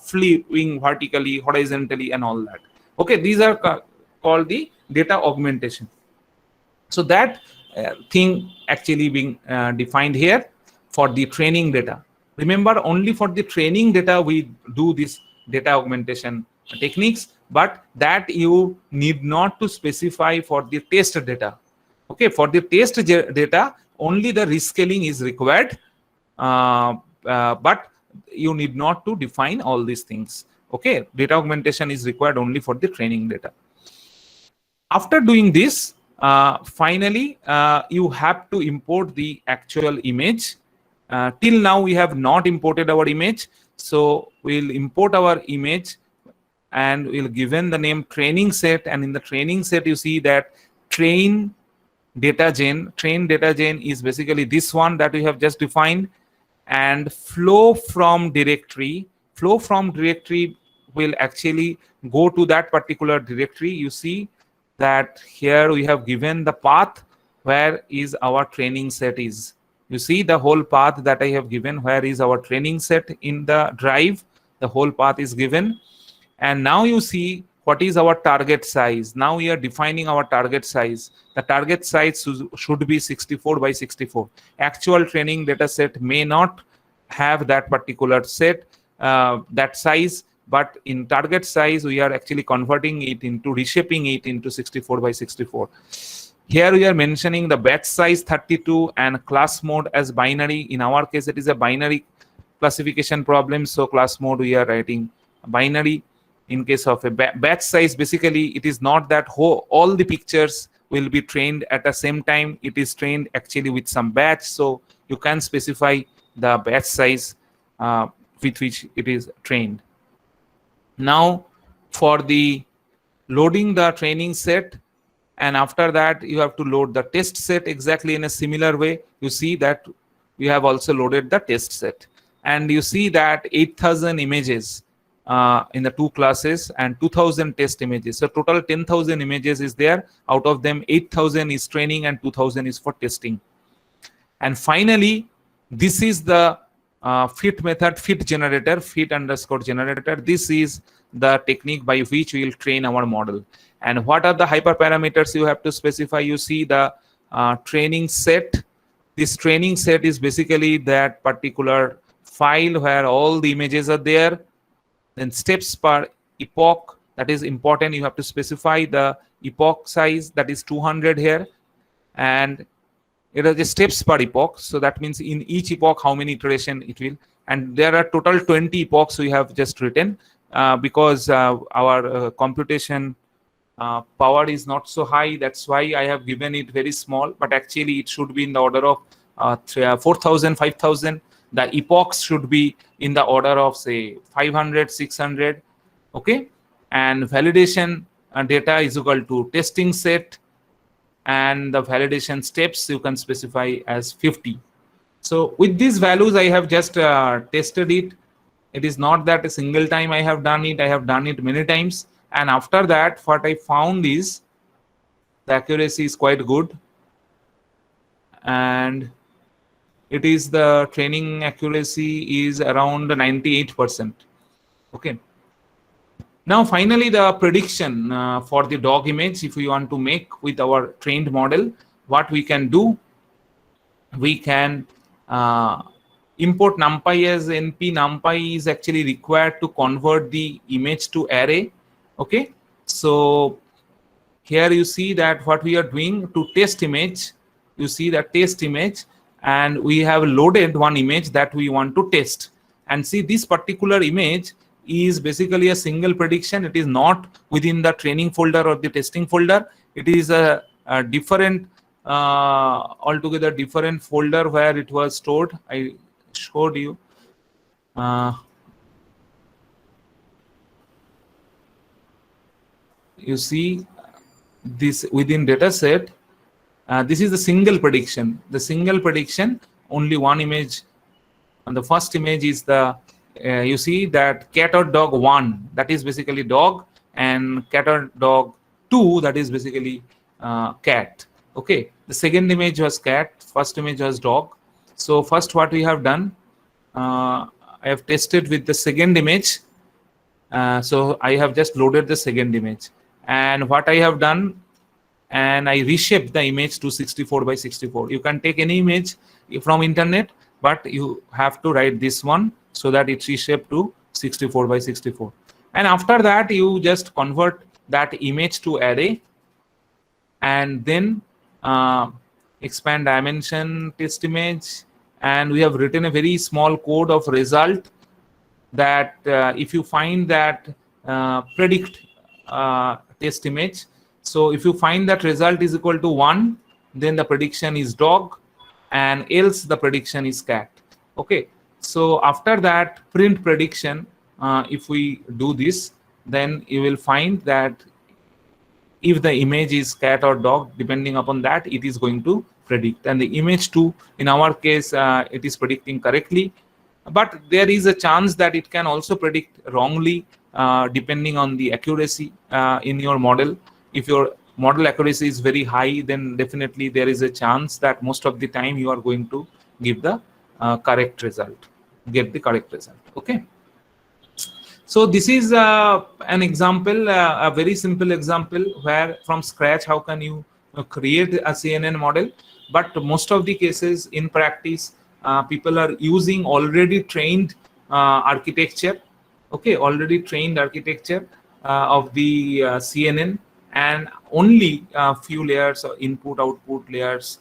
flipping vertically, horizontally, and all that. Okay, these are called the data augmentation. So that thing actually being defined here for the training data. Remember, only for the training data we do this data augmentation techniques, but that you need not to specify for the test data. Okay, for the test data, only the rescaling is required, but you need not to define all these things. Okay, data augmentation is required only for the training data. After doing this, finally, you have to import the actual image. Till now, we have not imported our image. So we'll import our image, and we'll given the name training set. And in the training set, you see that train data gen. Train data gen is basically this one that we have just defined. And flow from directory. Flow from directory will actually go to that particular directory. You see that here we have given the path where is our training set is. You see the whole path that I have given, where is our training set in the drive. The whole path is given. And now you see what is our target size. Now we are defining our target size. The target size should be 64 by 64. Actual training data set may not have that particular set, that size, but in target size, we are actually converting it into, reshaping it into 64 by 64. Here we are mentioning the batch size 32 and class mode as binary. In our case, it is a binary classification problem. So class mode, we are writing binary. In case of a batch size, basically, it is not that all the pictures will be trained at the same time. It is trained actually with some batch. So you can specify the batch size with which it is trained. Now, for the loading the training set, and after that you have to load the test set exactly in a similar way. You see that we have also loaded the test set, and you see that 8,000 images in the 2 classes and 2,000 test images. So total 10,000 images is there. Out of them, 8,000 is training and 2,000 is for testing. And finally, this is the fit method, fit generator, fit underscore generator. This is the technique by which we will train our model. And what are the hyperparameters you have to specify? You see the training set. This training set is basically that particular file where all the images are there. Then steps per epoch, that is important. You have to specify the epoch size, that is 200 here. And it is the steps per epoch. So that means in each epoch, how many iteration it will. And there are total 20 epochs we have just written because our computation power is not so high. That's why I have given it very small, but actually it should be in the order of 4,000, 5,000. The epochs should be in the order of, say, 500, 600. Okay. And validation data is equal to testing set, and the validation steps you can specify as 50. So with these values, I have just tested it. It is not that a single time I have done it. I have done it many times. And after that, what I found is the accuracy is quite good. And it is the training accuracy is around 98%. Okay. Now, finally, the prediction for the dog image, if we want to make with our trained model, what we can do, we can import numpy as np. Numpy is actually required to convert the image to array. Okay, so here you see that what we are doing to test image, you see that test image, and we have loaded one image that we want to test. And see, this particular image is basically a single prediction. It is not within the training folder or the testing folder. It is a different, altogether different folder where it was stored. I showed you. You see this within data set. This is the single prediction. The single prediction, only one image. And the first image is the, you see that cat or dog 1, that is basically dog, and cat or dog 2, that is basically cat. Okay, the second image was cat, first image was dog. So first what we have done, I have tested with the second image. So I have just loaded the second image, and what I have done, and I reshaped the image to 64 by 64. You can take any image from internet, but you have to write this one so that it's reshaped to 64 by 64. And after that, you just convert that image to array, and then expand dimension test image. And we have written a very small code of result that if you find that predict test image. So if you find that result is equal to 1, then the prediction is dog, and else the prediction is cat. Okay, so after that print prediction, if we do this, then you will find that if the image is cat or dog, depending upon that, it is going to predict. And the image 2, in our case, it is predicting correctly, but there is a chance that it can also predict wrongly, depending on the accuracy in your model. If your model accuracy is very high, then definitely there is a chance that most of the time you are going to give the correct result, get the correct result. Okay. So this is an example, a very simple example where from scratch, how can you create a CNN model? But most of the cases in practice, people are using already trained architecture. Okay, already trained architecture of the CNN, and only a few layers of input output layers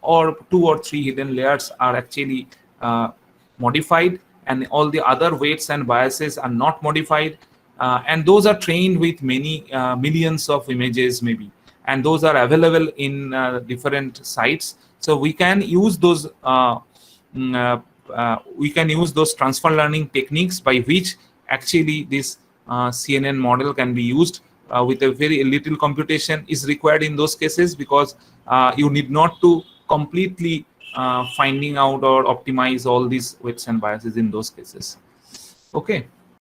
or 2 or 3 hidden layers are actually modified, and all the other weights and biases are not modified, and those are trained with many millions of images maybe, and those are available in different sites. So we can use those transfer learning techniques by which actually this CNN model can be used with a very little computation is required in those cases, because you need not to completely finding out or optimize all these weights and biases in those cases. Okay.